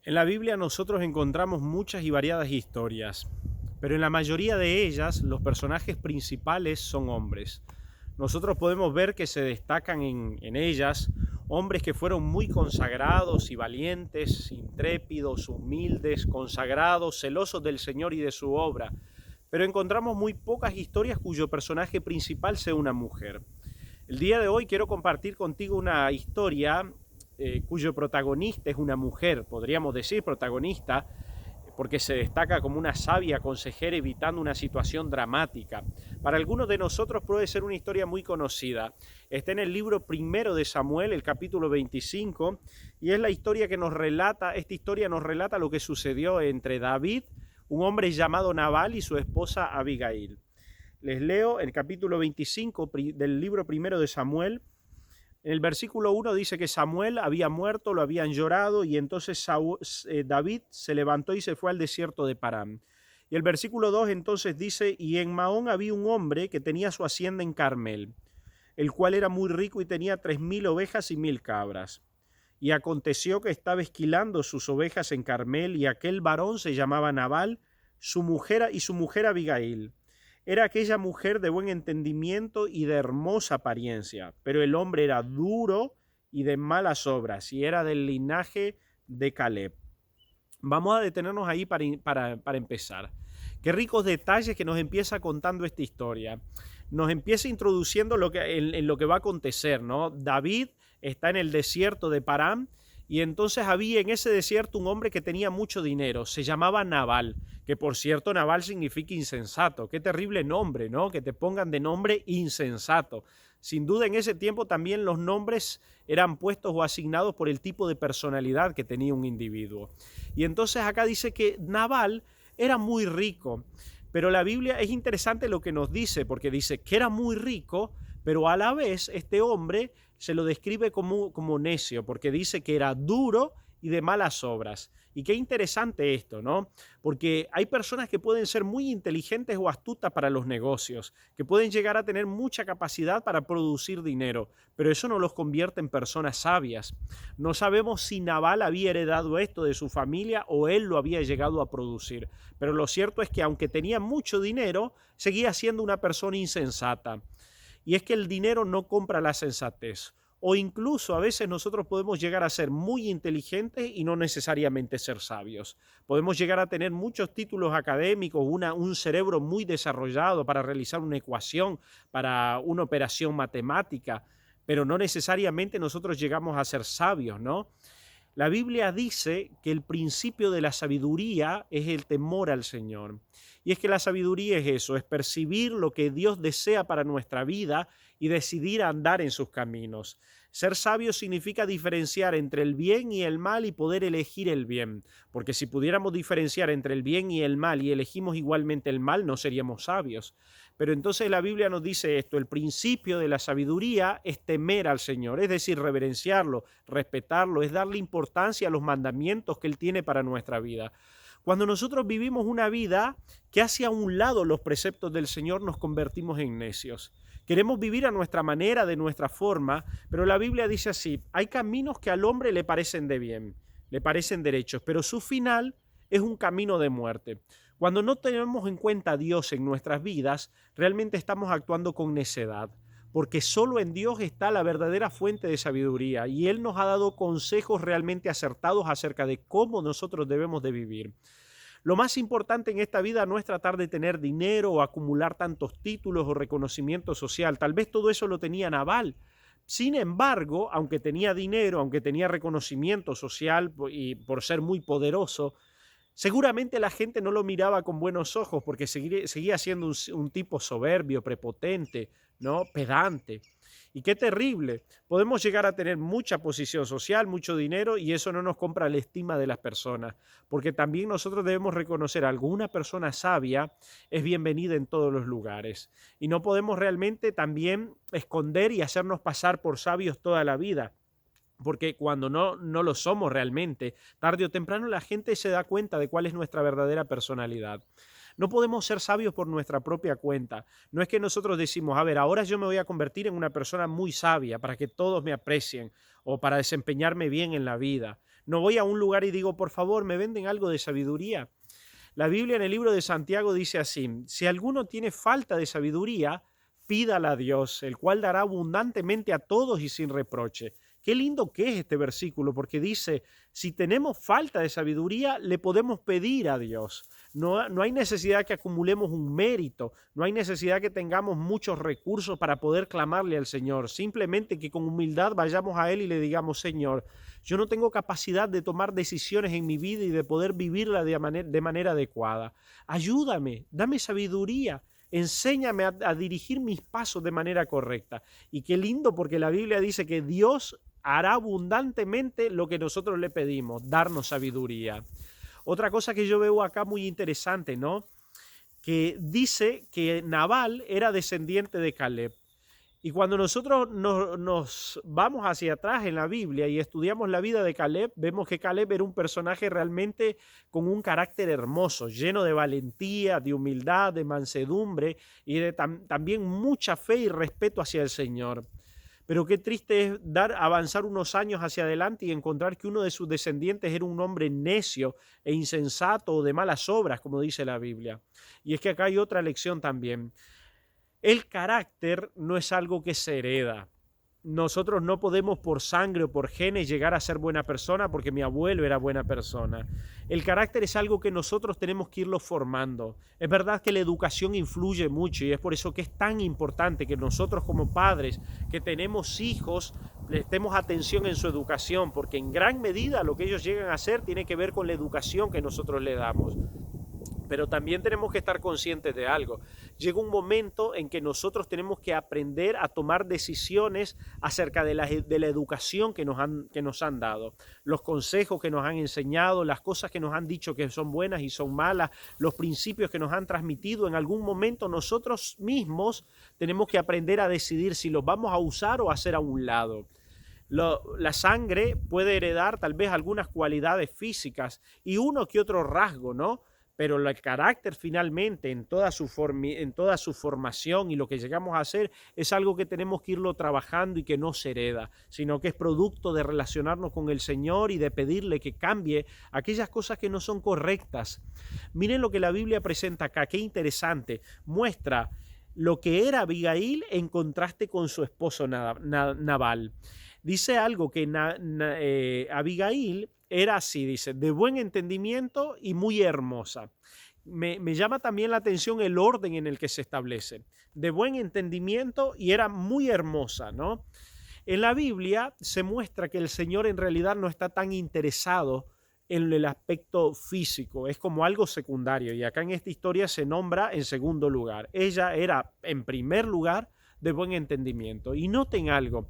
En la Biblia nosotros encontramos muchas y variadas historias, pero en la mayoría de ellas los personajes principales son hombres. Nosotros podemos ver que se destacan en ellas hombres que fueron muy consagrados y valientes, intrépidos, humildes, consagrados, celosos del Señor y de su obra. Pero encontramos muy pocas historias cuyo personaje principal sea una mujer. El día de hoy quiero compartir contigo una historia cuyo protagonista es una mujer, podríamos decir protagonista, porque se destaca como una sabia consejera evitando una situación dramática. Para algunos de nosotros puede ser una historia muy conocida. Está en el libro primero de Samuel, el capítulo 25, y es la historia que nos relata, esta historia nos relata lo que sucedió entre David, un hombre llamado Nabal, y su esposa Abigail. Les leo el capítulo 25 del libro primero de Samuel. En el versículo 1 dice que Samuel había muerto, lo habían llorado, y entonces David se levantó y se fue al desierto de Parán. Y el versículo 2 entonces dice, y en Maón había un hombre que tenía su hacienda en Carmel, el cual era muy rico y tenía 3000 ovejas y 1000 cabras. Y aconteció que estaba esquilando sus ovejas en Carmel, y aquel varón se llamaba Nabal, su mujer Abigail. Era aquella mujer de buen entendimiento y de hermosa apariencia, pero el hombre era duro y de malas obras, y era del linaje de Caleb. Vamos a detenernos ahí para empezar. Qué ricos detalles que nos empieza contando esta historia. Nos empieza introduciendo en lo que va a acontecer, ¿no? David está en el desierto de Parán, y entonces había en ese desierto un hombre que tenía mucho dinero, se llamaba Nabal, que por cierto Nabal significa insensato. Qué terrible nombre, ¿no? Que te pongan de nombre insensato. Sin duda en ese tiempo también los nombres eran puestos o asignados por el tipo de personalidad que tenía un individuo. Y entonces acá dice que Nabal era muy rico, pero la Biblia es interesante lo que nos dice, porque dice que era muy rico, pero a la vez este hombre se lo describe como necio, porque dice que era duro y de malas obras. Y qué interesante esto, ¿no? Porque hay personas que pueden ser muy inteligentes o astutas para los negocios, que pueden llegar a tener mucha capacidad para producir dinero, pero eso no los convierte en personas sabias. No sabemos si Nabal había heredado esto de su familia o él lo había llegado a producir, pero lo cierto es que aunque tenía mucho dinero, seguía siendo una persona insensata. Y es que el dinero no compra la sensatez. O incluso a veces nosotros podemos llegar a ser muy inteligentes y no necesariamente ser sabios. Podemos llegar a tener muchos títulos académicos, un cerebro muy desarrollado para realizar una ecuación, para una operación matemática, pero no necesariamente nosotros llegamos a ser sabios, ¿no? La Biblia dice que el principio de la sabiduría es el temor al Señor. Y es que la sabiduría es eso, es percibir lo que Dios desea para nuestra vida y decidir andar en sus caminos. Ser sabio significa diferenciar entre el bien y el mal y poder elegir el bien. Porque si pudiéramos diferenciar entre el bien y el mal y elegimos igualmente el mal, no seríamos sabios. Pero entonces la Biblia nos dice esto, el principio de la sabiduría es temer al Señor, es decir, reverenciarlo, respetarlo, es darle importancia a los mandamientos que Él tiene para nuestra vida. Cuando nosotros vivimos una vida que hace a un lado los preceptos del Señor, nos convertimos en necios. Queremos vivir a nuestra manera, de nuestra forma, pero la Biblia dice así, hay caminos que al hombre le parecen de bien, le parecen derechos, pero su final es un camino de muerte. Cuando no tenemos en cuenta a Dios en nuestras vidas, realmente estamos actuando con necedad, porque solo en Dios está la verdadera fuente de sabiduría y Él nos ha dado consejos realmente acertados acerca de cómo nosotros debemos de vivir. Lo más importante en esta vida no es tratar de tener dinero o acumular tantos títulos o reconocimiento social. Tal vez todo eso lo tenía Nabal. Sin embargo, aunque tenía dinero, aunque tenía reconocimiento social y por ser muy poderoso, seguramente la gente no lo miraba con buenos ojos porque seguía siendo un tipo soberbio, prepotente, ¿no? Pedante. Y qué terrible. Podemos llegar a tener mucha posición social, mucho dinero y eso no nos compra la estima de las personas, porque también nosotros debemos reconocer que alguna persona sabia es bienvenida en todos los lugares y no podemos realmente también esconder y hacernos pasar por sabios toda la vida. Porque cuando no lo somos realmente, tarde o temprano la gente se da cuenta de cuál es nuestra verdadera personalidad. No podemos ser sabios por nuestra propia cuenta. No es que nosotros decimos, a ver, ahora yo me voy a convertir en una persona muy sabia para que todos me aprecien o para desempeñarme bien en la vida. No voy a un lugar y digo, por favor, ¿me venden algo de sabiduría? La Biblia en el libro de Santiago dice así: si alguno tiene falta de sabiduría, pídala a Dios, el cual dará abundantemente a todos y sin reproche. Qué lindo que es este versículo, porque dice, si tenemos falta de sabiduría, le podemos pedir a Dios. No hay necesidad que acumulemos un mérito, no hay necesidad que tengamos muchos recursos para poder clamarle al Señor. Simplemente que con humildad vayamos a Él y le digamos, Señor, yo no tengo capacidad de tomar decisiones en mi vida y de poder vivirla de manera adecuada. Ayúdame, dame sabiduría. Enséñame a dirigir mis pasos de manera correcta. Y qué lindo, porque la Biblia dice que Dios hará abundantemente lo que nosotros le pedimos, darnos sabiduría. Otra cosa que yo veo acá muy interesante, ¿no? Que dice que Nabal era descendiente de Caleb. Y cuando nosotros nos vamos hacia atrás en la Biblia y estudiamos la vida de Caleb, vemos que Caleb era un personaje realmente con un carácter hermoso, lleno de valentía, de humildad, de mansedumbre y de también mucha fe y respeto hacia el Señor. Pero qué triste es avanzar unos años hacia adelante y encontrar que uno de sus descendientes era un hombre necio e insensato o de malas obras, como dice la Biblia. Y es que acá hay otra lección también. El carácter no es algo que se hereda. Nosotros no podemos por sangre o por genes llegar a ser buena persona porque mi abuelo era buena persona. El carácter es algo que nosotros tenemos que irlo formando. Es verdad que la educación influye mucho y es por eso que es tan importante que nosotros como padres que tenemos hijos prestemos atención en su educación, porque en gran medida lo que ellos llegan a hacer tiene que ver con la educación que nosotros le damos. Pero también tenemos que estar conscientes de algo. Llega un momento en que nosotros tenemos que aprender a tomar decisiones acerca de la educación que nos han dado, los consejos que nos han enseñado, las cosas que nos han dicho que son buenas y son malas, los principios que nos han transmitido. En algún momento nosotros mismos tenemos que aprender a decidir si los vamos a usar o hacer a un lado. La sangre puede heredar tal vez algunas cualidades físicas y uno que otro rasgo, ¿no? Pero el carácter finalmente en toda su formación y lo que llegamos a hacer es algo que tenemos que irlo trabajando y que no se hereda, sino que es producto de relacionarnos con el Señor y de pedirle que cambie aquellas cosas que no son correctas. Miren lo que la Biblia presenta acá, qué interesante. Muestra lo que era Abigail en contraste con su esposo Nabal. Dice algo que Abigail era así, dice, de buen entendimiento y muy hermosa. Me llama también la atención el orden en el que se establece. De buen entendimiento y era muy hermosa, ¿no? En la Biblia se muestra que el Señor en realidad no está tan interesado en el aspecto físico, es como algo secundario. Y acá en esta historia se nombra en segundo lugar. Ella era en primer lugar de buen entendimiento. Y noten algo.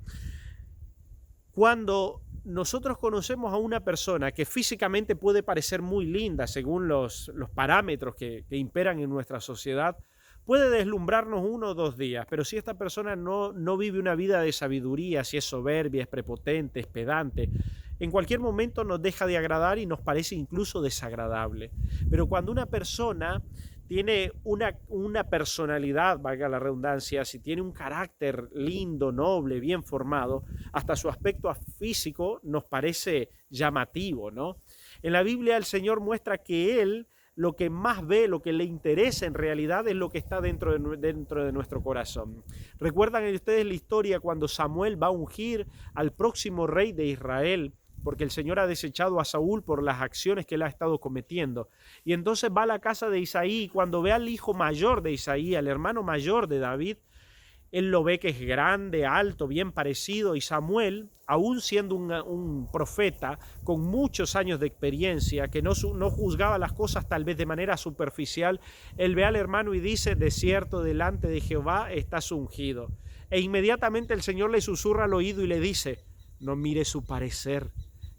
Cuando nosotros conocemos a una persona que físicamente puede parecer muy linda según los parámetros que imperan en nuestra sociedad, puede deslumbrarnos 1 o 2 días, pero si esta persona no vive una vida de sabiduría, si es soberbia, es prepotente, es pedante, en cualquier momento nos deja de agradar y nos parece incluso desagradable. Pero cuando una persona tiene una personalidad, valga la redundancia, si tiene un carácter lindo, noble, bien formado, hasta su aspecto físico nos parece llamativo, ¿no? En la Biblia el Señor muestra que Él lo que más ve, lo que le interesa en realidad es lo que está dentro de nuestro corazón. ¿Recuerdan ustedes la historia cuando Samuel va a ungir al próximo rey de Israel? Porque el Señor ha desechado a Saúl por las acciones que él ha estado cometiendo. Y entonces va a la casa de Isaí y cuando ve al hijo mayor de Isaí, al hermano mayor de David, él lo ve que es grande, alto, bien parecido, y Samuel, aún siendo un profeta con muchos años de experiencia, que no juzgaba las cosas tal vez de manera superficial, él ve al hermano y dice, de cierto delante de Jehová estás ungido. E inmediatamente el Señor le susurra al oído y le dice, no mire su parecer,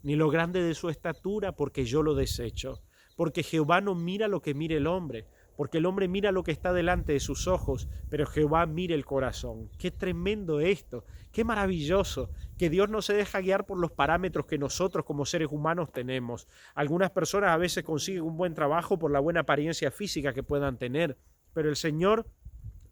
ni lo grande de su estatura, porque yo lo desecho. Porque Jehová no mira lo que mira el hombre, porque el hombre mira lo que está delante de sus ojos, pero Jehová mira el corazón. ¡Qué tremendo esto! ¡Qué maravilloso! Que Dios no se deja guiar por los parámetros que nosotros como seres humanos tenemos. Algunas personas a veces consiguen un buen trabajo por la buena apariencia física que puedan tener, pero el Señor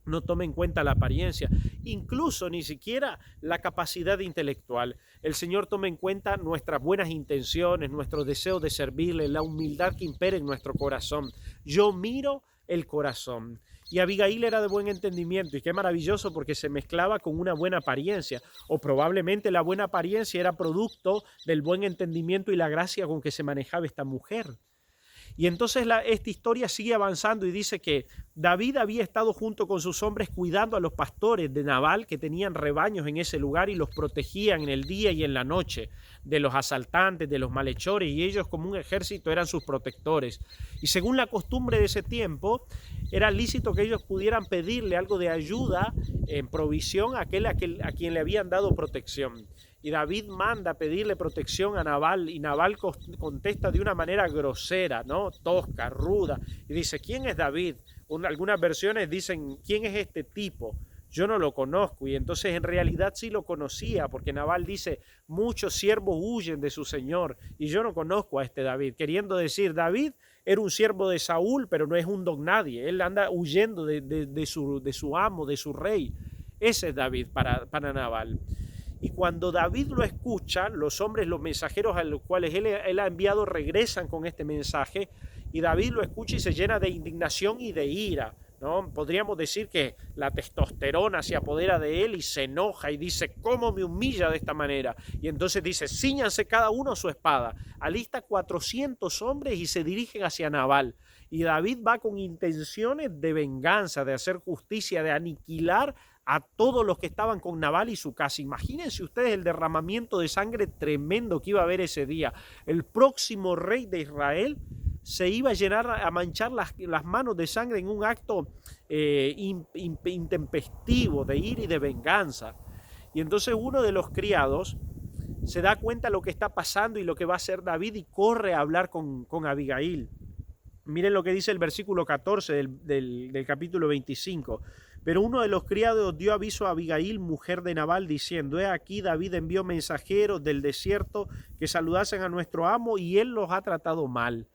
no toma en cuenta la apariencia, incluso ni siquiera la capacidad intelectual. El Señor toma en cuenta nuestras buenas intenciones, nuestro deseo de servirle, la humildad que impera en nuestro corazón. Yo miro el corazón. Y Abigail era de buen entendimiento, y qué maravilloso porque se mezclaba con una buena apariencia, o probablemente la buena apariencia era producto del buen entendimiento y la gracia con que se manejaba esta mujer. Y entonces esta historia sigue avanzando y dice que David había estado junto con sus hombres cuidando a los pastores de Nabal que tenían rebaños en ese lugar y los protegían en el día y en la noche de los asaltantes, de los malhechores, y ellos como un ejército eran sus protectores. Y según la costumbre de ese tiempo, era lícito que ellos pudieran pedirle algo de ayuda en provisión a quien le habían dado protección. Y David manda pedirle protección a Nabal, y Nabal contesta de una manera grosera, ¿no? Tosca, ruda, y dice, ¿quién es David? Algunas versiones dicen, ¿quién es este tipo? Yo no lo conozco, y entonces en realidad sí lo conocía, porque Nabal dice, muchos siervos huyen de su señor, y yo no conozco a este David, queriendo decir, David era un siervo de Saúl, pero no es un don nadie, él anda huyendo de su amo, de su rey. Ese es David para Nabal. Y cuando David lo escucha, los hombres, los mensajeros a los cuales él ha enviado regresan con este mensaje, y David lo escucha y se llena de indignación y de ira, ¿no? Podríamos decir que la testosterona se apodera de él y se enoja y dice, ¿cómo me humilla de esta manera? Y entonces dice, cíñanse cada uno su espada, alista 400 hombres y se dirigen hacia Nabal. Y David va con intenciones de venganza, de hacer justicia, de aniquilar a todos los que estaban con Nabal y su casa. Imagínense ustedes el derramamiento de sangre tremendo que iba a haber ese día. El próximo rey de Israel se iba a manchar las manos de sangre en un acto intempestivo de ira y de venganza. Y entonces uno de los criados se da cuenta de lo que está pasando y lo que va a hacer David y corre a hablar con Abigail. Miren lo que dice el versículo 14 del capítulo 25. Pero uno de los criados dio aviso a Abigail, mujer de Nabal, diciendo, he aquí David envió mensajeros del desierto que saludasen a nuestro amo y él los ha tratado mal.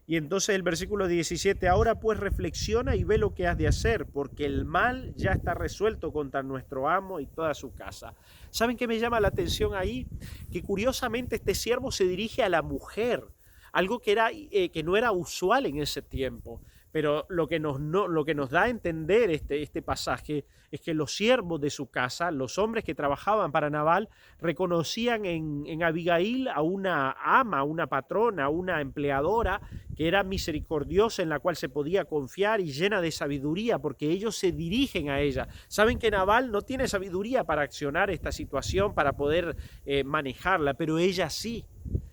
Y entonces el versículo 17, ahora pues reflexiona y ve lo que has de hacer, porque el mal ya está resuelto contra nuestro amo y toda su casa. ¿Saben qué me llama la atención ahí? Que curiosamente este siervo se dirige a la mujer, algo que no era usual en ese tiempo. Pero lo que nos da a entender este pasaje es que los siervos de su casa, los hombres que trabajaban para Nabal, reconocían en Abigail a una ama, a una patrona, a una empleadora que era misericordiosa, en la cual se podía confiar y llena de sabiduría, porque ellos se dirigen a ella. Saben que Nabal no tiene sabiduría para accionar esta situación, para poder manejarla, pero ella sí.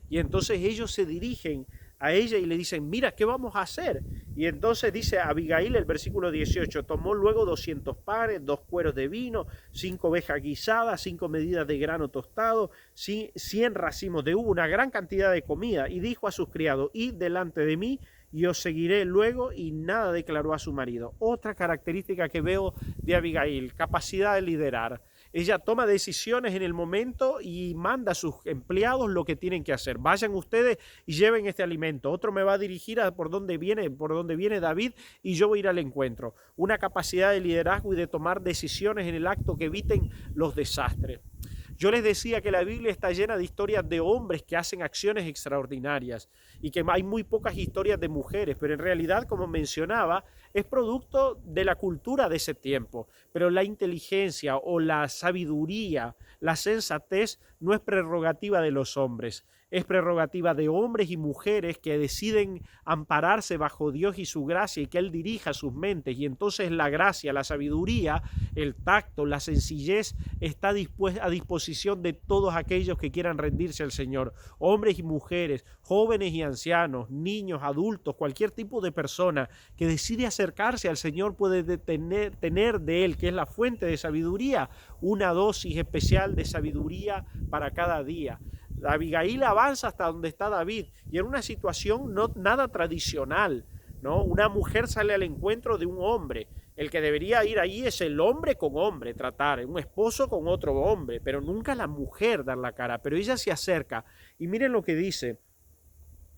Y entonces ellos se dirigen a ella y le dicen, mira, ¿qué vamos a hacer? Y entonces dice Abigail, el versículo 18, tomó luego 200 panes, 2 cueros de vino, 5 ovejas guisadas, 5 medidas de grano tostado, 100 racimos de uva, una gran cantidad de comida, y dijo a sus criados, id delante de mí, y os seguiré luego, y nada declaró a su marido. Otra característica que veo de Abigail, capacidad de liderar. Ella toma decisiones en el momento y manda a sus empleados lo que tienen que hacer. Vayan ustedes y lleven este alimento. Otro me va a dirigir a por dónde viene David y yo voy a ir al encuentro. Una capacidad de liderazgo y de tomar decisiones en el acto que eviten los desastres. Yo les decía que la Biblia está llena de historias de hombres que hacen acciones extraordinarias y que hay muy pocas historias de mujeres, pero en realidad, como mencionaba, es producto de la cultura de ese tiempo. Pero la inteligencia o la sabiduría, la sensatez no es prerrogativa de los hombres. Es prerrogativa de hombres y mujeres que deciden ampararse bajo Dios y su gracia y que Él dirija sus mentes. Y entonces la gracia, la sabiduría, el tacto, la sencillez está a disposición de todos aquellos que quieran rendirse al Señor. Hombres y mujeres, jóvenes y ancianos, niños, adultos, cualquier tipo de persona que decide acercarse al Señor puede tener de Él, que es la fuente de sabiduría, una dosis especial de sabiduría para cada día. Abigail avanza hasta donde está David y en una situación no nada tradicional, ¿no? Una mujer sale al encuentro de un hombre. El que debería ir ahí es el hombre con hombre, tratar, un esposo con otro hombre, pero nunca la mujer dar la cara. Pero ella se acerca y miren lo que dice,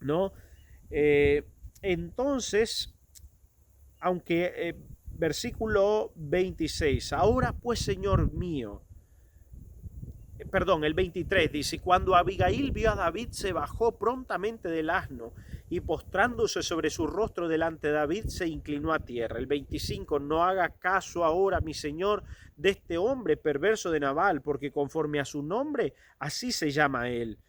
¿no? Entonces, aunque versículo 26. Ahora pues, Señor mío, perdón, el 23 dice, cuando Abigail vio a David, se bajó prontamente del asno y postrándose sobre su rostro delante de David, se inclinó a tierra. El 25, no haga caso ahora, mi señor, de este hombre perverso de Nabal, porque conforme a su nombre, así se llama él.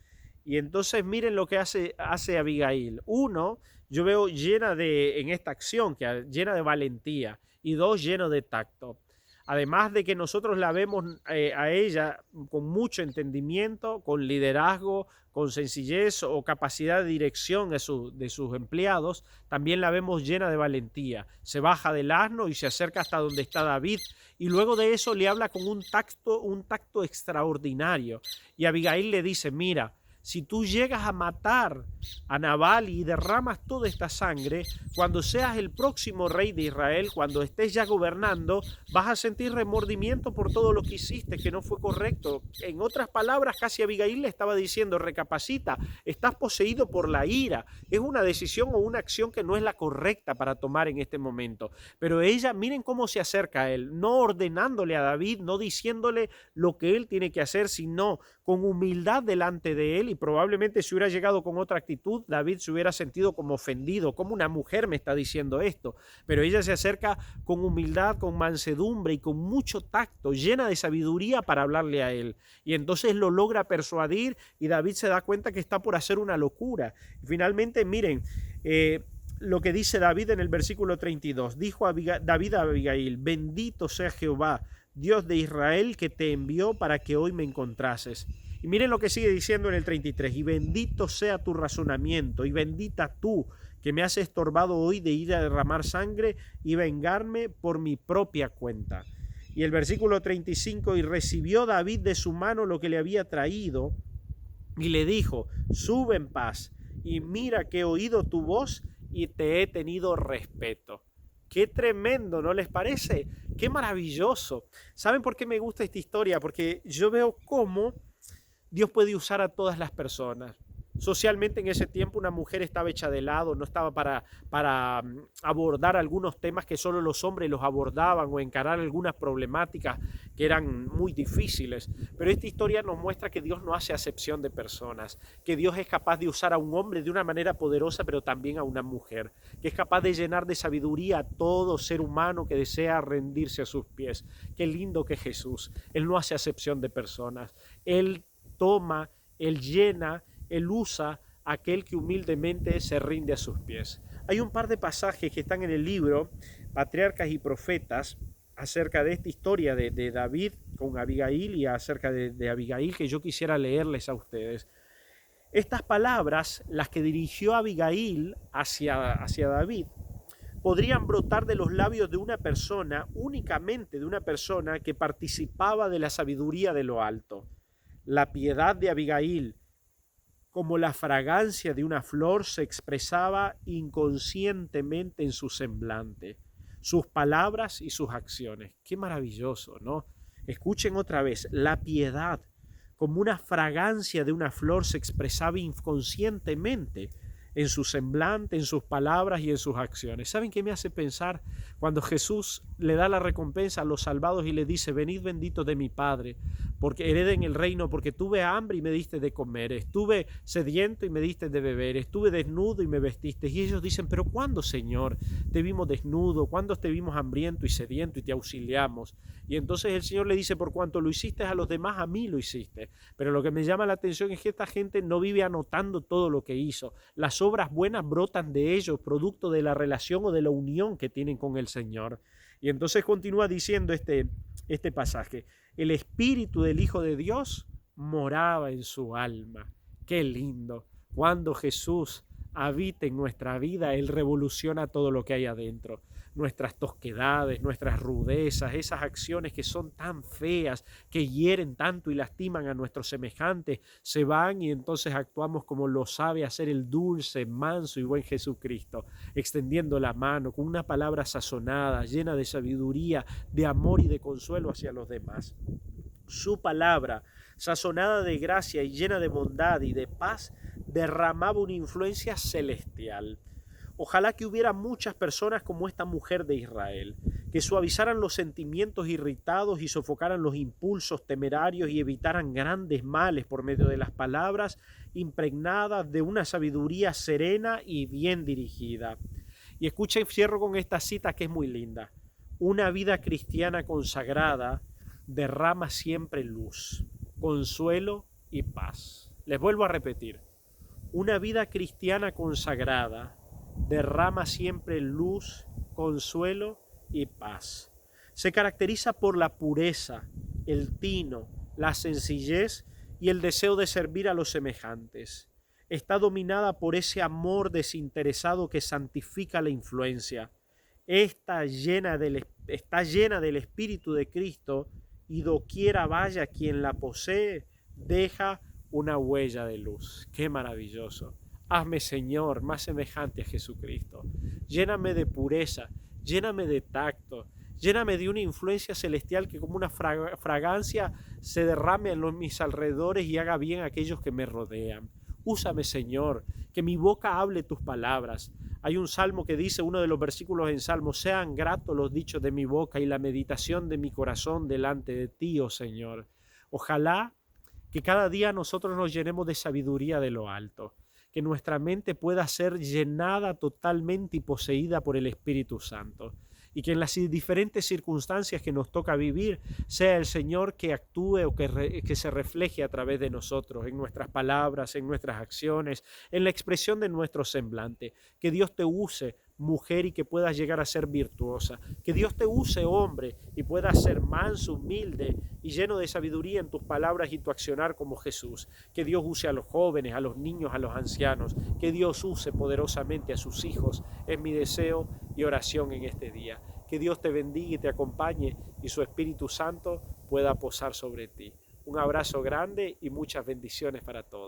Y entonces miren lo que hace Abigail. Uno, yo veo en esta acción, llena de valentía, y dos, lleno de tacto. Además de que nosotros la vemos a ella con mucho entendimiento, con liderazgo, con sencillez o capacidad de dirección de sus empleados, también la vemos llena de valentía. Se baja del asno y se acerca hasta donde está David y luego de eso le habla con un tacto extraordinario. Y Abigail le dice, mira, si tú llegas a matar a Nabal y derramas toda esta sangre, cuando seas el próximo rey de Israel, cuando estés ya gobernando, vas a sentir remordimiento por todo lo que hiciste, que no fue correcto. En otras palabras, casi Abigail le estaba diciendo, recapacita, estás poseído por la ira. Es una decisión o una acción que no es la correcta para tomar en este momento. Pero ella, miren cómo se acerca a él, no ordenándole a David, no diciéndole lo que él tiene que hacer, sino con humildad delante de él, y probablemente si hubiera llegado con otra actitud, David se hubiera sentido como ofendido, como una mujer me está diciendo esto, pero ella se acerca con humildad, con mansedumbre y con mucho tacto, llena de sabiduría para hablarle a él, y entonces lo logra persuadir y David se da cuenta que está por hacer una locura. Y finalmente, miren, lo que dice David en el versículo 32, dijo David a Abigail, bendito sea Jehová, Dios de Israel, que te envió para que hoy me encontrases. Y miren lo que sigue diciendo en el 33, y bendito sea tu razonamiento, y bendita tú, que me has estorbado hoy de ir a derramar sangre y vengarme por mi propia cuenta. Y el versículo 35, y recibió David de su mano lo que le había traído, y le dijo, sube en paz, y mira que he oído tu voz, y te he tenido respeto. Qué tremendo, ¿no les parece? Qué maravilloso. ¿Saben por qué me gusta esta historia? Porque yo veo cómo Dios puede usar a todas las personas. Socialmente en ese tiempo una mujer estaba hecha de lado, no estaba para abordar algunos temas que solo los hombres los abordaban o encarar algunas problemáticas que eran muy difíciles. Pero esta historia nos muestra que Dios no hace acepción de personas, que Dios es capaz de usar a un hombre de una manera poderosa, pero también a una mujer, que es capaz de llenar de sabiduría a todo ser humano que desea rendirse a sus pies. Qué lindo que Jesús, Él no hace acepción de personas, Él toma, Él llena, Él usa a aquel que humildemente se rinde a sus pies. Hay un par de pasajes que están en el libro Patriarcas y Profetas acerca de esta historia de David con Abigail y acerca de Abigail que yo quisiera leerles a ustedes. Estas palabras, las que dirigió Abigail hacia David, podrían brotar de los labios de una persona, únicamente de una persona que participaba de la sabiduría de lo alto. La piedad de Abigail, como la fragancia de una flor, se expresaba inconscientemente en su semblante, sus palabras y sus acciones. Qué maravilloso, ¿no? Escuchen otra vez, la piedad, como una fragancia de una flor, se expresaba inconscientemente en su semblante, en sus palabras y en sus acciones. ¿Saben qué me hace pensar? Cuando Jesús le da la recompensa a los salvados y le dice, venid benditos de mi Padre, porque hereden el reino, porque tuve hambre y me diste de comer, estuve sediento y me diste de beber, estuve desnudo y me vestiste. Y ellos dicen, pero ¿cuándo, Señor, te vimos desnudo? ¿Cuándo te vimos hambriento y sediento y te auxiliamos? Y entonces el Señor le dice, por cuanto lo hiciste a los demás, a mí lo hiciste. Pero lo que me llama la atención es que esta gente no vive anotando todo lo que hizo. Las obras buenas brotan de ellos, producto de la relación o de la unión que tienen con el Señor. Y entonces continúa diciendo este pasaje, el Espíritu del Hijo de Dios moraba en su alma. Qué lindo. Cuando Jesús habita en nuestra vida, Él revoluciona todo lo que hay adentro. Nuestras tosquedades, nuestras rudezas, esas acciones que son tan feas, que hieren tanto y lastiman a nuestros semejantes, se van y entonces actuamos como lo sabe hacer el dulce, manso y buen Jesucristo, extendiendo la mano con una palabra sazonada, llena de sabiduría, de amor y de consuelo hacia los demás. Su palabra, sazonada de gracia y llena de bondad y de paz, derramaba una influencia celestial. Ojalá que hubiera muchas personas como esta mujer de Israel, que suavizaran los sentimientos irritados y sofocaran los impulsos temerarios y evitaran grandes males por medio de las palabras impregnadas de una sabiduría serena y bien dirigida. Y escuchen, cierro con esta cita que es muy linda. Una vida cristiana consagrada derrama siempre luz, consuelo y paz. Les vuelvo a repetir. Una vida cristiana consagrada derrama siempre luz, consuelo y paz. Se caracteriza por la pureza, el tino, la sencillez y el deseo de servir a los semejantes. Está dominada por ese amor desinteresado que santifica la influencia. Está llena del Espíritu de Cristo y doquiera vaya quien la posee, deja una huella de luz. ¡Qué maravilloso! Hazme, Señor, más semejante a Jesucristo. Lléname de pureza, lléname de tacto, lléname de una influencia celestial que como una fragancia se derrame en mis alrededores y haga bien a aquellos que me rodean. Úsame, Señor, que mi boca hable tus palabras. Hay un salmo que dice, uno de los versículos en Salmo, sean gratos los dichos de mi boca y la meditación de mi corazón delante de ti, oh Señor. Ojalá que cada día nosotros nos llenemos de sabiduría de lo alto, que nuestra mente pueda ser llenada totalmente y poseída por el Espíritu Santo, y que en las diferentes circunstancias que nos toca vivir sea el Señor que actúe o que se refleje a través de nosotros, en nuestras palabras, en nuestras acciones, en la expresión de nuestro semblante. Que Dios te use, mujer, y que puedas llegar a ser virtuosa. Que Dios te use, hombre, y puedas ser manso, humilde y lleno de sabiduría en tus palabras y tu accionar como Jesús. Que Dios use a los jóvenes, a los niños, a los ancianos. Que Dios use poderosamente a sus hijos. Es mi deseo y oración en este día. Que Dios te bendiga y te acompañe y su Espíritu Santo pueda posar sobre ti. Un abrazo grande y muchas bendiciones para todos.